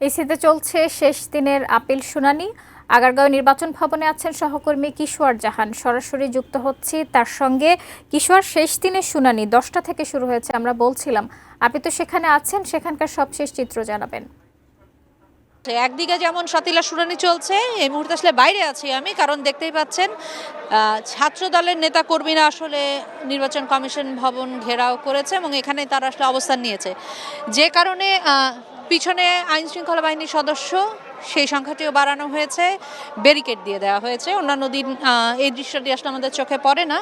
ইসিতে চলছে শেষ দিনের আপিল শুনানি। আগারগাঁও নির্বাচন ভবনে আছেন সহকর্মী কিশোর জাহান, সরাসরি যুক্ত হচ্ছি তার সঙ্গে। কিশোর, শেষ দিনের শুনানি 10টা থেকে শুরু হয়েছে আমরা বলছিলাম, আপনি তো সেখানে আছেন, সেখানকার সবশেষ চিত্র জানাবেন। একদিকে যেমন সতিলা শুনানি চলছে, এই মুহূর্তে আসলে বাইরে আছি আমি, কারণ দেখতেই পাচ্ছেন ছাত্র দলের নেতা কর্মীরা আসলে নির্বাচন কমিশন ভবন ঘেরাও করেছে এবং এখানে তারা আসলে অবস্থান নিয়েছে, যে কারণে পিছনে আইন শৃঙ্খলা বাহিনীর সদস্য সেই সংখ্যাটিও বাড়ানো হয়েছে, ব্যারিকেড দিয়ে দেওয়া হয়েছে। অন্যান্য দিন এই দৃশ্যটি আসলে আমাদের চোখে পড়ে না।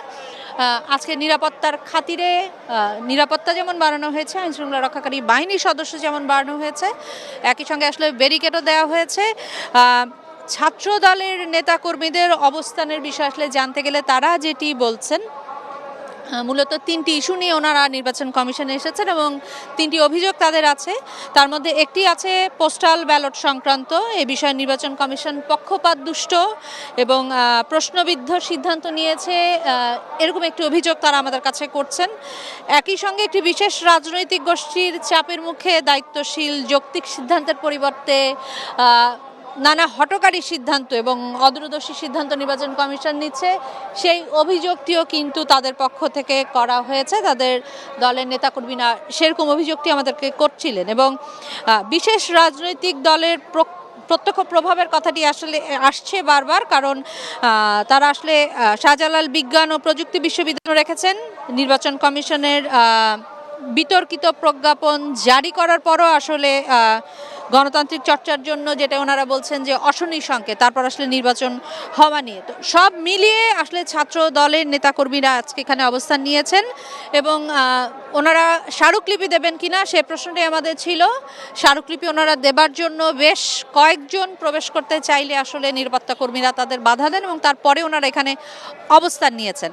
আজকে নিরাপত্তার খাতিরে নিরাপত্তা যেমন বাড়ানো হয়েছে, আইন শৃঙ্খলা রক্ষাকারী বাহিনীর সদস্য যেমন বাড়ানো হয়েছে, একই সঙ্গে আসলে ব্যারিকেডও দেওয়া হয়েছে। ছাত্র দলের নেতাকর্মীদের অবস্থানের বিষয় আসলে জানতে গেলে তারা যেটি বলছেন, মূলত 3টি ইস্যু নিয়ে ওনারা নির্বাচন কমিশনে এসেছেন এবং 3টি অভিযোগ তাদের আছে। তার মধ্যে একটি আছে পোস্টাল ব্যালট সংক্রান্ত। এই বিষয়ে নির্বাচন কমিশন পক্ষপাতদুষ্ট এবং প্রশ্নবিদ্ধ সিদ্ধান্ত নিয়েছে, এরকম একটি অভিযোগ তারা আমাদের কাছে করছেন। একই সঙ্গে একটি বিশেষ রাজনৈতিক গোষ্ঠীর চাপের মুখে দায়িত্বশীল যৌক্তিক সিদ্ধান্তের পরিবর্তে নানা হঠকারী সিদ্ধান্ত এবং অদূরদর্শী সিদ্ধান্ত নির্বাচন কমিশন নিচ্ছে, সেই অভিযোগটিও কিন্তু তাদের পক্ষ থেকে করা হয়েছে। তাদের দলের নেতাকর্মীরা সেরকম অভিযোগটি আমাদেরকে করছিলেন এবং বিশেষ রাজনৈতিক দলের প্রত্যক্ষ প্রভাবের কথাটি আসলে আসছে বারবার, কারণ তারা আসলে শাহজালাল বিজ্ঞান ও প্রযুক্তি বিশ্ববিদ্যালয় রেখেছেন। নির্বাচন কমিশনের বিতর্কিত প্রজ্ঞাপন জারি করার পরও আসলে গণতান্ত্রিক চর্চার জন্য যেটা ওনারা বলছেন যে অশনি সংকেত, তারপর আসলে নির্বাচন হওয়া নিয়ে, তো সব মিলিয়ে আসলে ছাত্র দলের নেতাকর্মীরা আজকে এখানে অবস্থান নিয়েছেন এবং ওনারা স্মারকলিপি দেবেন কিনা সে প্রশ্নটাই আমাদের ছিল। স্মারকলিপি ওনারা দেবার জন্য বেশ কয়েকজন প্রবেশ করতে চাইলে আসলে নিরাপত্তা কর্মীরা তাদের বাধা দেন এবং তারপরে ওনারা এখানে অবস্থান নিয়েছেন।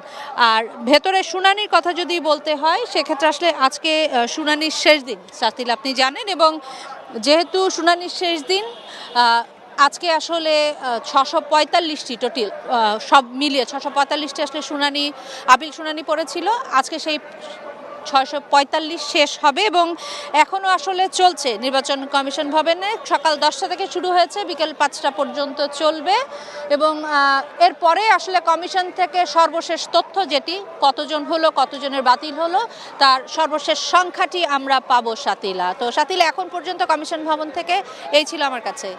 আর ভেতরে শুনানির কথা যদি বলতে হয়, সেক্ষেত্রে আসলে আজকে শুনানির শেষ দিন সাতিল, আপনি জানেন, এবং যেহেতু শুনানির শেষ দিন, আজকে আসলে 645টি টোটাল সব মিলিয়ে 645টি আসলে শুনানি, আপিল শুনানি পড়েছিল। আজকে সেই 645 শেষ হবে এবং এখনও আসলে চলছে নির্বাচন কমিশন ভবনে। সকাল 10টা থেকে শুরু হয়েছে, বিকেল 5টা পর্যন্ত চলবে এবং এরপরে আসলে কমিশন থেকে সর্বশেষ তথ্য যেটি, কতজন হলো, কতজনের বাতিল হলো, তার সর্বশেষ সংখ্যাটি আমরা পাবো সাতিলা। তো সাতিলা, এখন পর্যন্ত কমিশন ভবন থেকে এই ছিল আমার কাছে।